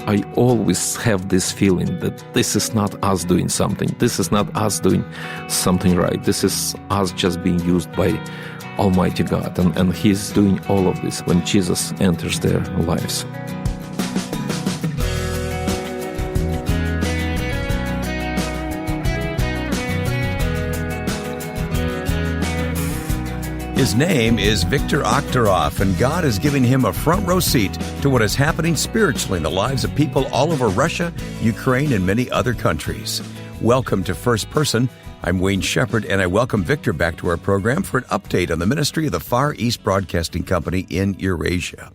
I always have this feeling that this is not us doing something. This is not us doing something right. This is us just being used by Almighty God. And He's doing all of this when Jesus enters their lives. His name is Viktor Akhterov, and God is giving him a front row seat to what is happening spiritually in the lives of people all over Russia, Ukraine, and many other countries. Welcome to First Person. I'm Wayne Shepherd, and I welcome Victor back to our program for an update on the ministry of the Far East Broadcasting Company in Eurasia.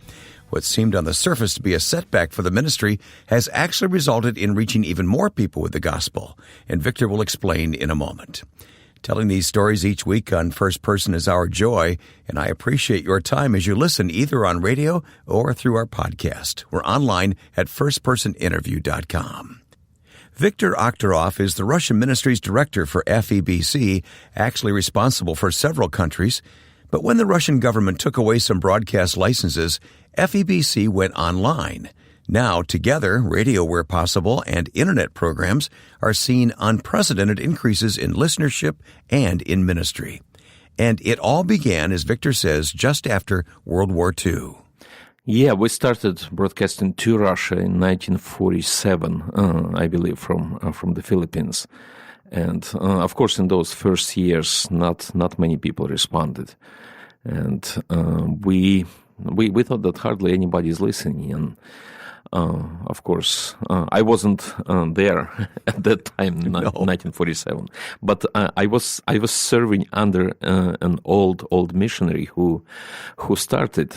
What seemed on the surface to be a setback for the ministry has actually resulted in reaching even more people with the gospel, and Victor will explain in a moment. Telling these stories each week on First Person is our joy, and I appreciate your time as you listen either on radio or through our podcast. We're online at firstpersoninterview.com. Viktor Akhterov is the Russian Ministries Director for FEBC, actually responsible for several countries. But when the Russian government took away some broadcast licenses, FEBC went online. Now, together, radio where possible and Internet programs are seeing unprecedented increases in listenership and in ministry. And it all began, as Victor says, just after World War II. Yeah, we started broadcasting to Russia in 1947, I believe, from the Philippines. And, of course, in those first years, not many people responded. And we thought that hardly anybody is listening. And of course, I wasn't there at that time, 1947. But I was serving under an old missionary who started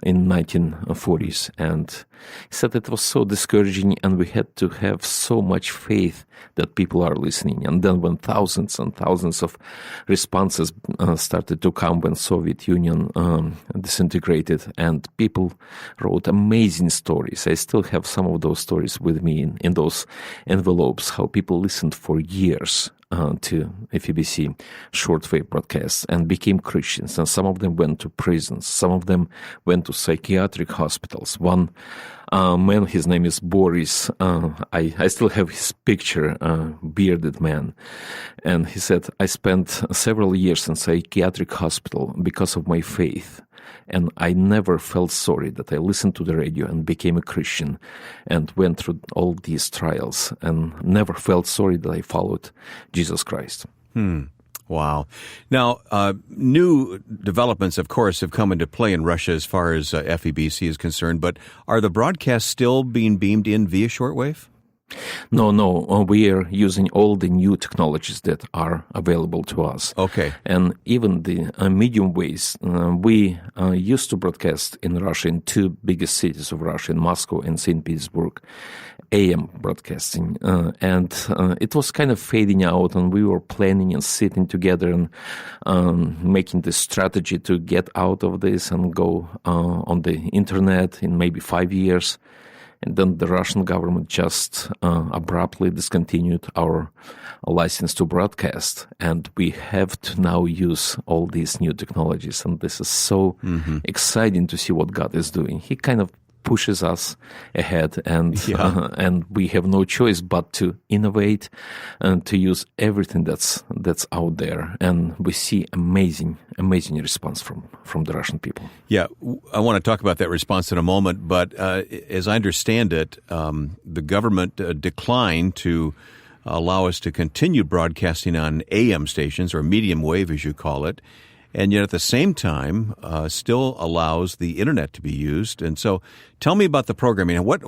in 1940s, and he said it was so discouraging, and we had to have so much faith that people are listening. And then when thousands and thousands of responses started to come when Soviet Union disintegrated, and people wrote amazing stories. I still have some of those stories with me in those envelopes, how people listened for years to FEBC shortwave broadcasts and became Christians. And some of them went to prisons. Some of them went to psychiatric hospitals. One man, his name is Boris. I still have his picture, bearded man. And he said, I spent several years in psychiatric hospital because of my faith. And I never felt sorry that I listened to the radio and became a Christian and went through all these trials, and never felt sorry that I followed Jesus Christ. Wow. Now, new developments, of course, have come into play in Russia as far as FEBC is concerned, but are the broadcasts still being beamed in via shortwave? No, we are using all the new technologies that are available to us. Okay. And even the medium waves, we used to broadcast in Russia in two biggest cities of Russia, in Moscow and St. Petersburg, AM broadcasting. And it was kind of fading out, and we were planning and sitting together and making this strategy to get out of this and go on the internet in maybe 5 years. And then the Russian government just abruptly discontinued our license to broadcast. And we have to now use all these new technologies. And this is so exciting to see what God is doing. He kind of pushes us ahead, and we have no choice but to innovate and to use everything that's out there. And we see amazing response from the Russian people. Yeah, I want to talk about that response in a moment, but as I understand it, the government declined to allow us to continue broadcasting on AM stations, or medium wave as you call it, and yet at the same time still allows the internet to be used. And so tell me about the programming. What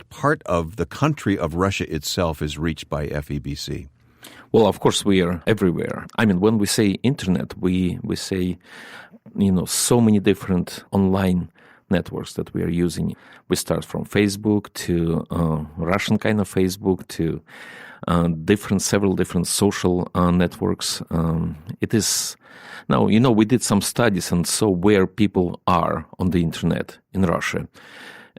part of the country of Russia itself is reached by FEBC? Well, of course, we are everywhere. I mean, when we say internet, we say, so many different online networks that we are using. We start from Facebook to Russian kind of Facebook to several different social networks. It is now, we did some studies and saw where people are on the internet in Russia.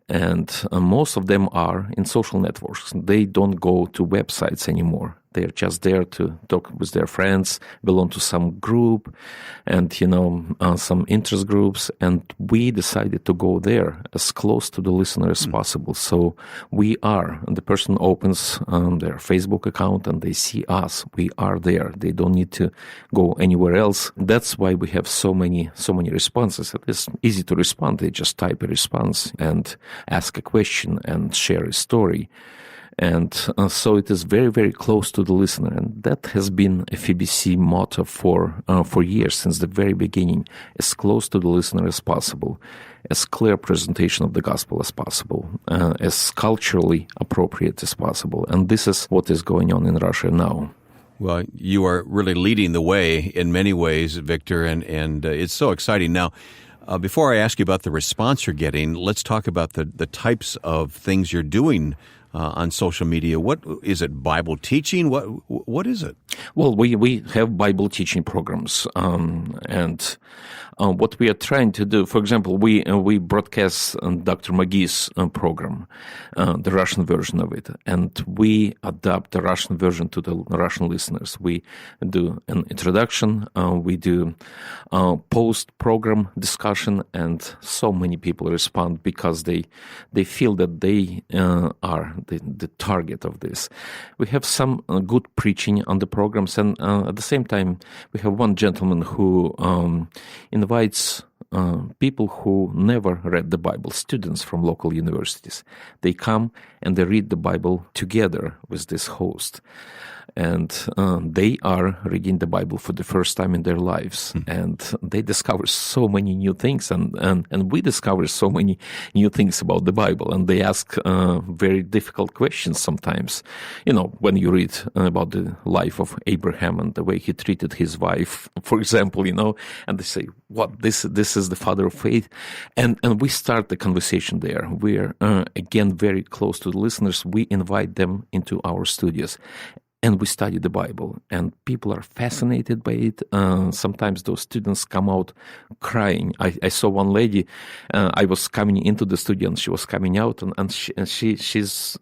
And most of them are in social networks. They don't go to websites anymore. They're just there to talk with their friends, belong to some group, and some interest groups. And we decided to go there as close to the listener as possible. So we are. And the person opens their Facebook account and they see us. We are there. They don't need to go anywhere else. That's why we have so many responses. It is easy to respond. They just type a response and ask a question and share a story. And so it is very, very close to the listener. And that has been a FEBC motto for years, since the very beginning, as close to the listener as possible, as clear presentation of the gospel as possible, as culturally appropriate as possible. And this is what is going on in Russia now. Well, you are really leading the way in many ways, Victor, and it's so exciting. Now, before I ask you about the response you're getting, let's talk about the types of things you're doing on social media. What is it? Bible teaching? What is it? Well, we have Bible teaching programs, and what we are trying to do, for example, we broadcast Dr. McGee's program, the Russian version of it, and we adapt the Russian version to the Russian listeners. We do an introduction, we do post-program discussion, and so many people respond because they feel that they are the target of this. We have some good preaching on the programs, and at the same time, we have one gentleman who invites people who never read the Bible, students from local universities. They come and they read the Bible together with this host. And they are reading the Bible for the first time in their lives. And they discover so many new things, and we discover so many new things about the Bible. And they ask very difficult questions sometimes. When you read about the life of Abraham and the way he treated his wife, for example, and they say, what, this is the father of faith? And we start the conversation there. We are, again, very close to the listeners. We invite them into our studios. And we study the Bible, and people are fascinated by it. Sometimes those students come out crying. I saw one lady. I was coming into the studio, and she was coming out, and she's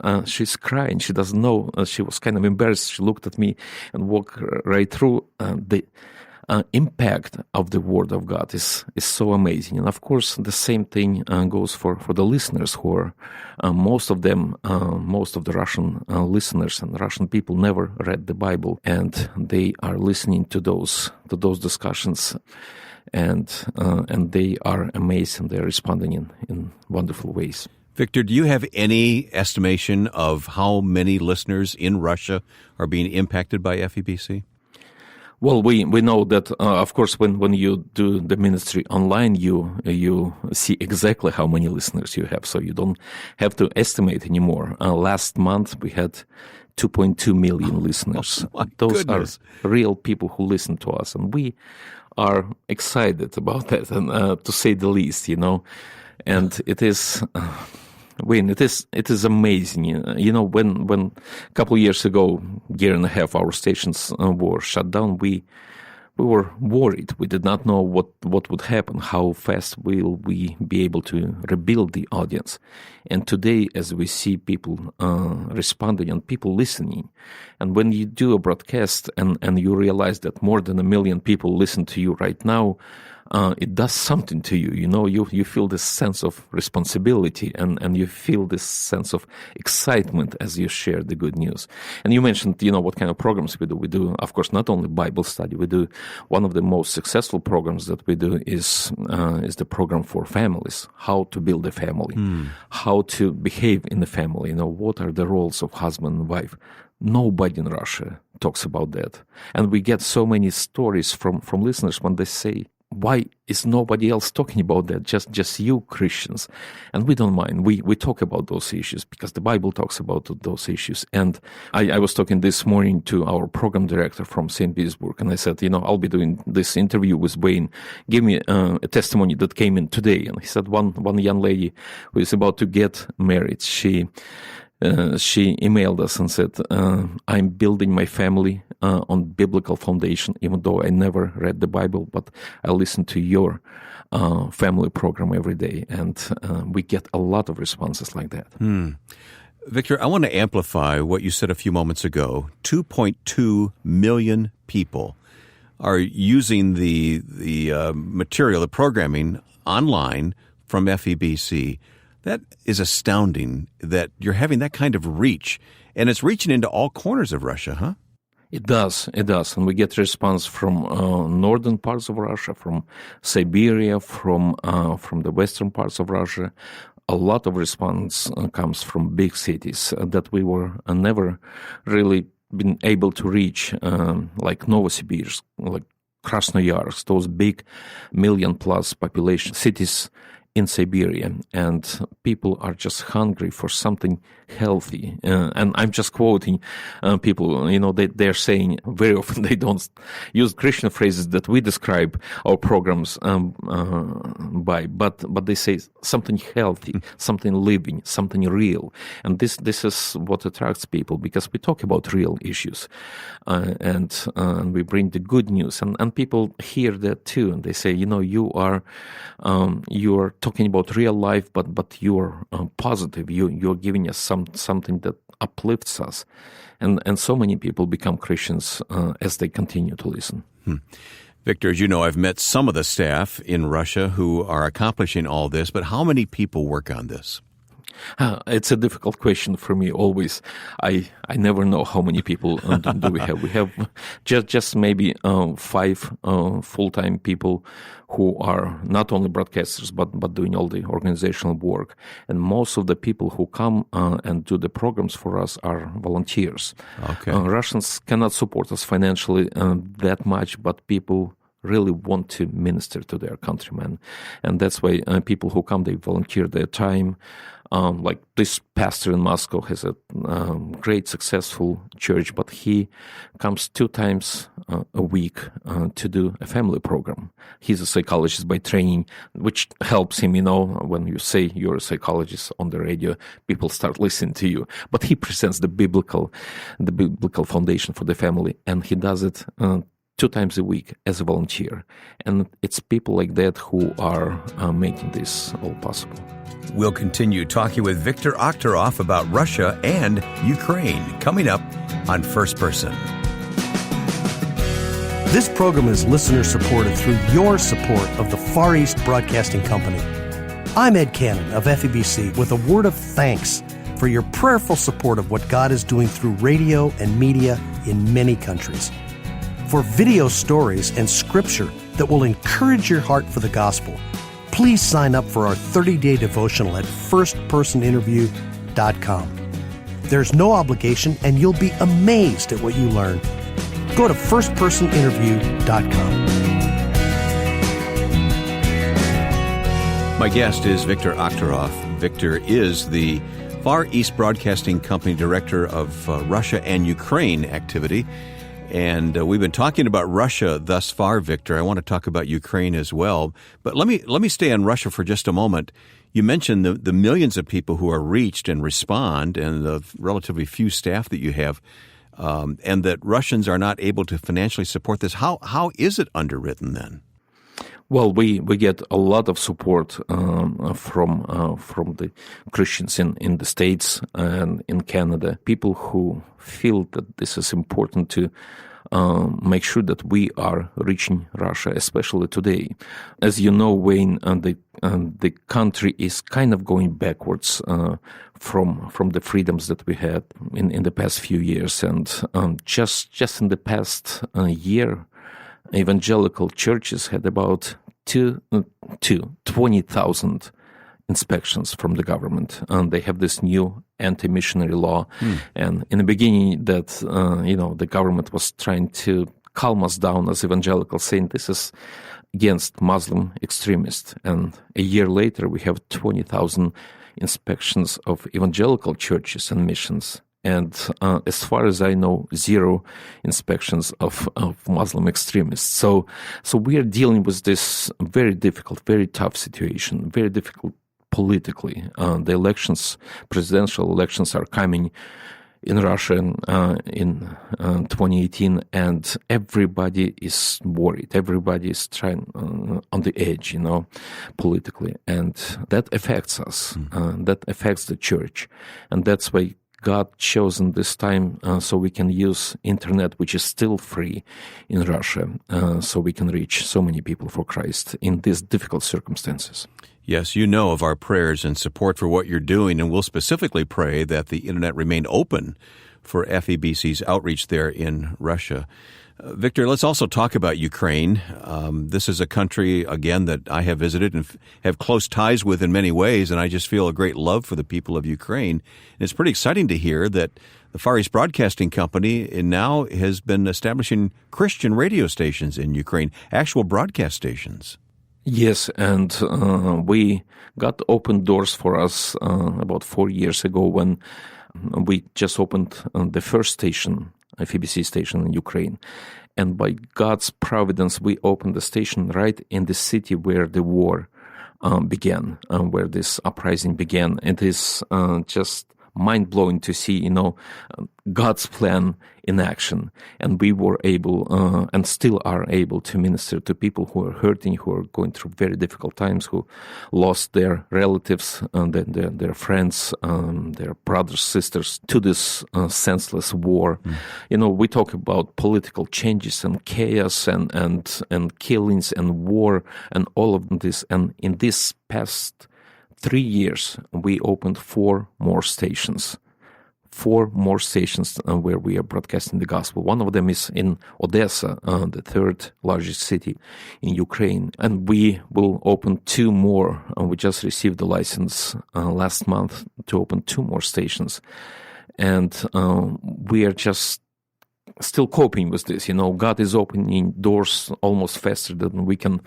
crying. She doesn't know. She was kind of embarrassed. She looked at me and walked right through. The impact of the Word of God is so amazing. And of course, the same thing goes for the listeners who are, most of them, most of the Russian listeners and Russian people never read the Bible, and they are listening to those discussions, and they are amazed, and they're responding in wonderful ways. Victor, do you have any estimation of how many listeners in Russia are being impacted by FEBC? Well, we know that, of course, when you do the ministry online, you see exactly how many listeners you have, so you don't have to estimate anymore. Last month, we had 2.2 million listeners. Those goodness. Are real people who listen to us, and we are excited about that, and to say the least, and it is... Wayne, it is amazing. When a couple of years ago, year and a half, our stations were shut down, we were worried. We did not know what would happen, how fast will we be able to rebuild the audience. And today, as we see people responding and people listening, and when you do a broadcast and you realize that more than 1 million people listen to you right now, it does something to you. You feel this sense of responsibility, and you feel this sense of excitement as you share the good news. And you mentioned, what kind of programs we do. We do, of course, not only Bible study. We do one of the most successful programs that we do is the program for families, how to build a family, how to behave in the family. What are the roles of husband and wife. Nobody in Russia talks about that. And we get so many stories from listeners when they say, why is nobody else talking about that? Just you Christians. And we don't mind. We talk about those issues because the Bible talks about those issues. And I was talking this morning to our program director from St. Petersburg, and I said, I'll be doing this interview with Wayne. Give me a testimony that came in today. And he said one young lady who is about to get married, she emailed us and said, I'm building my family on biblical foundation, even though I never read the Bible, but I listen to your family program every day. And we get a lot of responses like that. Victor, I want to amplify what you said a few moments ago. 2.2 million people are using the material, the programming online from FEBC. That is astounding that you're having that kind of reach, and it's reaching into all corners of Russia, huh? It does, and we get response from northern parts of Russia, from Siberia, from the western parts of Russia. A lot of response comes from big cities that we were never really been able to reach, like Novosibirsk, like Krasnoyarsk, those big million-plus population cities in Siberia, and people are just hungry for something healthy. And I'm just quoting people, they're saying very often they don't use Christian phrases that we describe our programs by, but they say something healthy, something living, something real. And this is what attracts people, because we talk about real issues, and we bring the good news, and people hear that too, and they say, you are talking about real life, but you're positive. You're giving us something that uplifts us, and so many people become Christians as they continue to listen. Victor, as you know, I've met some of the staff in Russia who are accomplishing all this, but how many people work on this? It's a difficult question for me always. I never know how many people do we have. We have just maybe 5 full-time people who are not only broadcasters but doing all the organizational work. And most of the people who come and do the programs for us are volunteers. Okay. Russians cannot support us financially that much, but people really want to minister to their countrymen. And that's why people who come, they volunteer their time. Like this pastor in Moscow has a great successful church, but he comes 2 times a week to do a family program. He's a psychologist by training, which helps him, when you say you're a psychologist on the radio, people start listening to you. But he presents the biblical foundation for the family, and he does it 2 times a week as a volunteer. And it's people like that who are making this all possible. We'll continue talking with Victor Akhterov about Russia and Ukraine coming up on First Person. This program is listener-supported through your support of the Far East Broadcasting Company. I'm Ed Cannon of FEBC with a word of thanks for your prayerful support of what God is doing through radio and media in many countries. For video stories and scripture that will encourage your heart for the gospel, please sign up for our 30-day devotional at firstpersoninterview.com. There's no obligation, and you'll be amazed at what you learn. Go to firstpersoninterview.com. My guest is Victor Akhterov. Victor is the Far East Broadcasting Company Director of Russia and Ukraine activity. And we've been talking about Russia thus far, Victor. I want to talk about Ukraine as well. But let me stay on Russia for just a moment. You mentioned the millions of people who are reached and respond, and the relatively few staff that you have, and that Russians are not able to financially support this. How is it underwritten then? Well, we get a lot of support from the Christians in the States and in Canada, people who feel that this is important to make sure that we are reaching Russia, especially today. As you know, Wayne, the country is kind of going backwards from the freedoms that we had in the past few years, and just in the past year, evangelical churches had about 20,000 inspections from the government. They have this new anti-missionary law. And in the beginning that, the government was trying to calm us down as evangelicals, saying this is against Muslim extremists. And a year later, we have 20,000 inspections of evangelical churches and missions. And as far as I know, 0 inspections of Muslim extremists. So we are dealing with this very difficult, very tough situation, very difficult politically. The elections, presidential elections, are coming in Russia in 2018, and everybody is worried. Everybody is trying on the edge, politically, and that affects us. That affects the church, and that's why God chosen this time so we can use internet, which is still free in Russia, so we can reach so many people for Christ in these difficult circumstances. Yes, you know of our prayers and support for what you're doing, and we'll specifically pray that the internet remain open for FEBC's outreach there in Russia. Victor, let's also talk about Ukraine. This is a country, again, that I have visited and have close ties with in many ways, and I just feel a great love for the people of Ukraine. And it's pretty exciting to hear that the Far East Broadcasting Company now has been establishing Christian radio stations in Ukraine, actual broadcast stations. Yes, and we got open doors for us about 4 years ago when we just opened the first station, a FEBC station in Ukraine. And by God's providence, we opened the station right in the city where the war began, where this uprising began. It is just mind-blowing to see, God's plan in action. And we were able, and still are able, to minister to people who are hurting, who are going through very difficult times, who lost their relatives, their friends, their brothers, sisters, to this senseless war. We talk about political changes and chaos and killings and war and all of this. And in this past 3 years, we opened 4 more stations. 4 more stations where we are broadcasting the gospel. One of them is in Odessa, the 3rd largest city in Ukraine. And we will open 2 more. We just received the license last month to open 2 more stations. And we are just still coping with this. God is opening doors almost faster than we can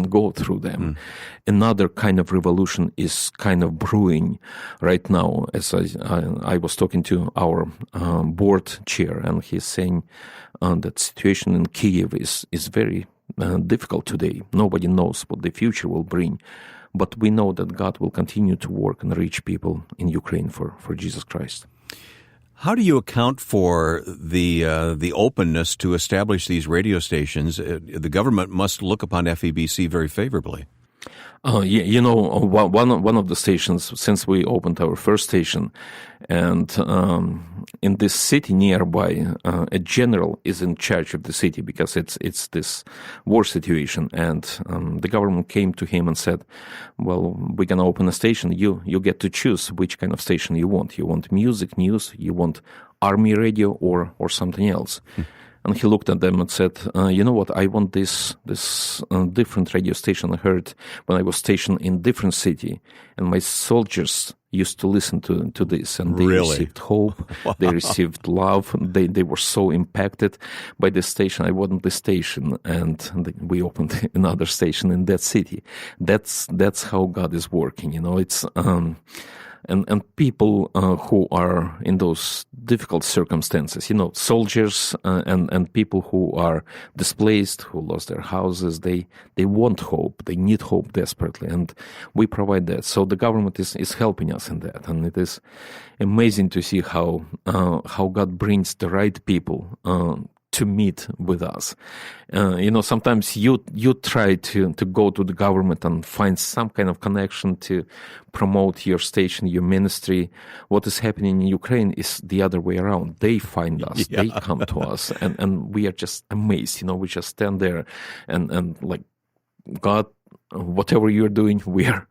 go through them. Another kind of revolution is kind of brewing right now. As I was talking to our board chair, and he's saying that situation in Kyiv is very difficult today. Nobody knows what the future will bring. But we know that God will continue to work and reach people in Ukraine for Jesus Christ. How do you account for the openness to establish these radio stations? The government must look upon FEBC very favorably. One of the stations, since we opened our first station, and in this city nearby, a general is in charge of the city because it's this war situation, and the government came to him and said, well, we're going to open a station. You get to choose which kind of station you want. You want music, news, you want army radio, or something else. And he looked at them and said, you know what, I want this different radio station I heard when I was stationed in different city. And my soldiers used to listen to this. And they received hope. Wow. They received love. They were so impacted by this station. I wanted the station. And we opened another station in that city. That's how God is working. It's... And people who are in those difficult circumstances, soldiers and people who are displaced, who lost their houses, they want hope. They need hope desperately, and we provide that. So the government is helping us in that, and it is amazing to see how God brings the right people to meet with us. Sometimes you try to go to the government and find some kind of connection to promote your station, your ministry. What is happening in Ukraine is the other way around. They find us, They come to us, and we are just amazed. We just stand there and like, God, whatever you're doing, we are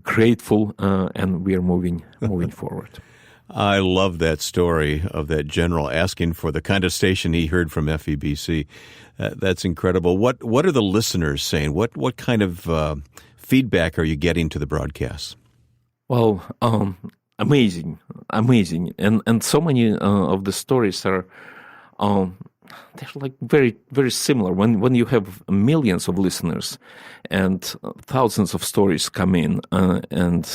grateful, and we are moving forward. I love that story of that general asking for the kind of station he heard from FEBC. That's incredible. What are the listeners saying? What kind of feedback are you getting to the broadcasts? Well, amazing, and so many of the stories are they're like very, very similar. When you have millions of listeners and thousands of stories come in, and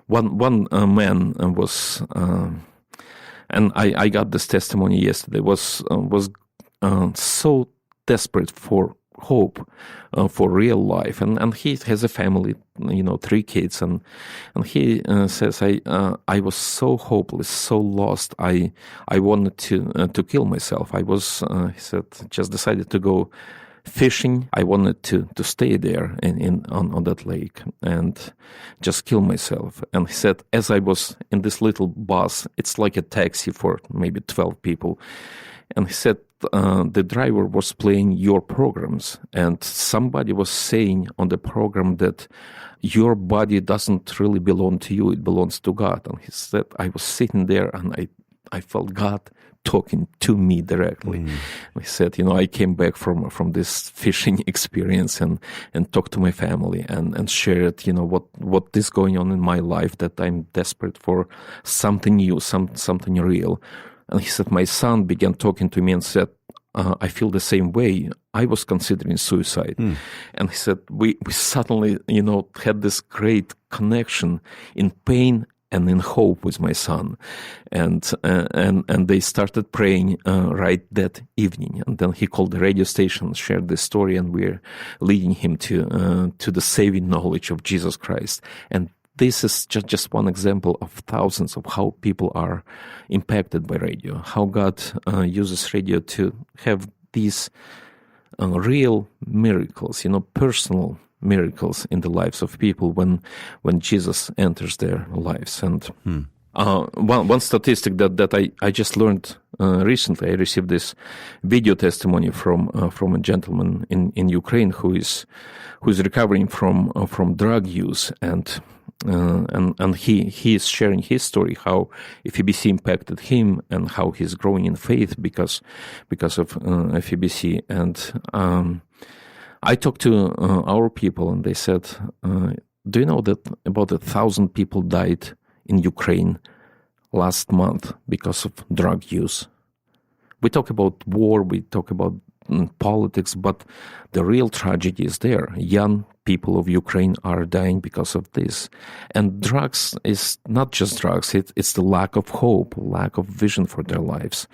one man was, and I got this testimony yesterday, was so desperate for hope for real life. And he has a family, 3 kids, and he says, I was so hopeless, so lost. I wanted to kill myself. I was, he said, just decided to go fishing. I wanted to stay there on that lake and just kill myself. And he said, as I was in this little bus, it's like a taxi for maybe 12 people. And he said, the driver was playing your programs, and somebody was saying on the program that your body doesn't really belong to you, it belongs to God. And he said, I was sitting there and I felt God talking to me directly. He said, I came back from this fishing experience and talked to my family and shared, what is going on in my life, that I'm desperate for something new, something real. And he said, my son began talking to me and said, I feel the same way. I was considering suicide. And he said, we suddenly, had this great connection in pain and in hope with my son. And they started praying right that evening. And then he called the radio station, shared this story, and we're leading him to the saving knowledge of Jesus Christ. And this is just one example of thousands of how people are impacted by radio, how God uses radio to have these real miracles, personal miracles in the lives of people when Jesus enters their lives. And one statistic that I just learned recently, I received this video testimony from a gentleman in Ukraine who is recovering from drug use, and he is sharing his story, how FEBC impacted him and how he's growing in faith because of FEBC. And I talked to our people, and they said, do you know that about 1,000 people died in Ukraine last month because of drug use? We talk about war, we talk about politics, but the real tragedy is there. Young people of Ukraine are dying because of this. And drugs is not just drugs, it's the lack of hope, lack of vision for their lives,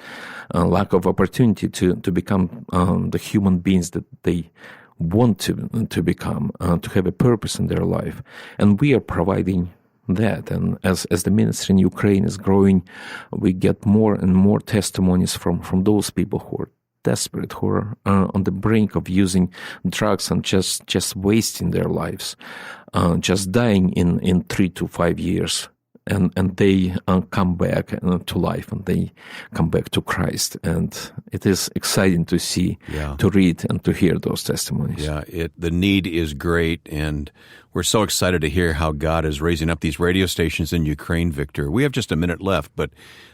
lack of opportunity to become the human beings that they want to become, to have a purpose in their life. And we are providing that. And as the ministry in Ukraine is growing, we get more and more testimonies from those people who are desperate, who are on the brink of using drugs and just wasting their lives, just dying in 3 to 5 years. And they come back to life, and they come back to Christ. And it is exciting to see, to read, and to hear those testimonies. Yeah, the need is great, and we're so excited to hear how God is raising up these radio stations in Ukraine, Victor. We have just a minute left, but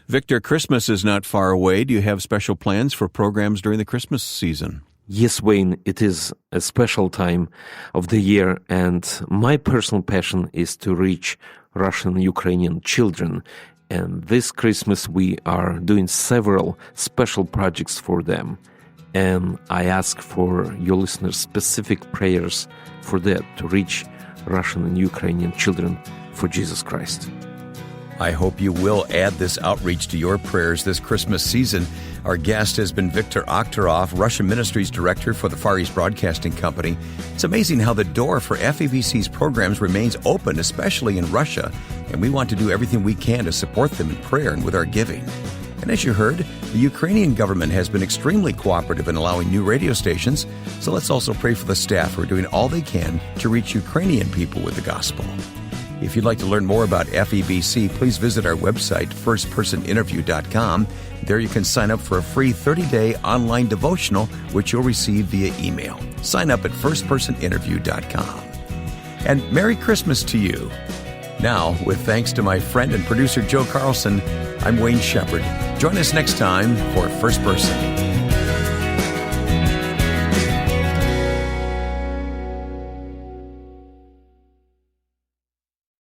Victor, Christmas is not far away. Do you have special plans for programs during the Christmas season? Yes, Wayne, it is a special time of the year, and my personal passion is to reach Russian and Ukrainian children. And this Christmas we are doing several special projects for them. And I ask for your listeners specific prayers for that, to reach Russian and Ukrainian children for Jesus Christ. I hope you will add this outreach to your prayers this Christmas season. Our guest has been Victor Akhterov, Russian Ministries Director for the Far East Broadcasting Company. It's amazing how the door for FEBC's programs remains open, especially in Russia, and we want to do everything we can to support them in prayer and with our giving. And as you heard, the Ukrainian government has been extremely cooperative in allowing new radio stations, so let's also pray for the staff who are doing all they can to reach Ukrainian people with the gospel. If you'd like to learn more about FEBC, please visit our website, firstpersoninterview.com. There you can sign up for a free 30-day online devotional, which you'll receive via email. Sign up at firstpersoninterview.com. And Merry Christmas to you. Now, with thanks to my friend and producer Joe Carlson, I'm Wayne Shepherd. Join us next time for First Person.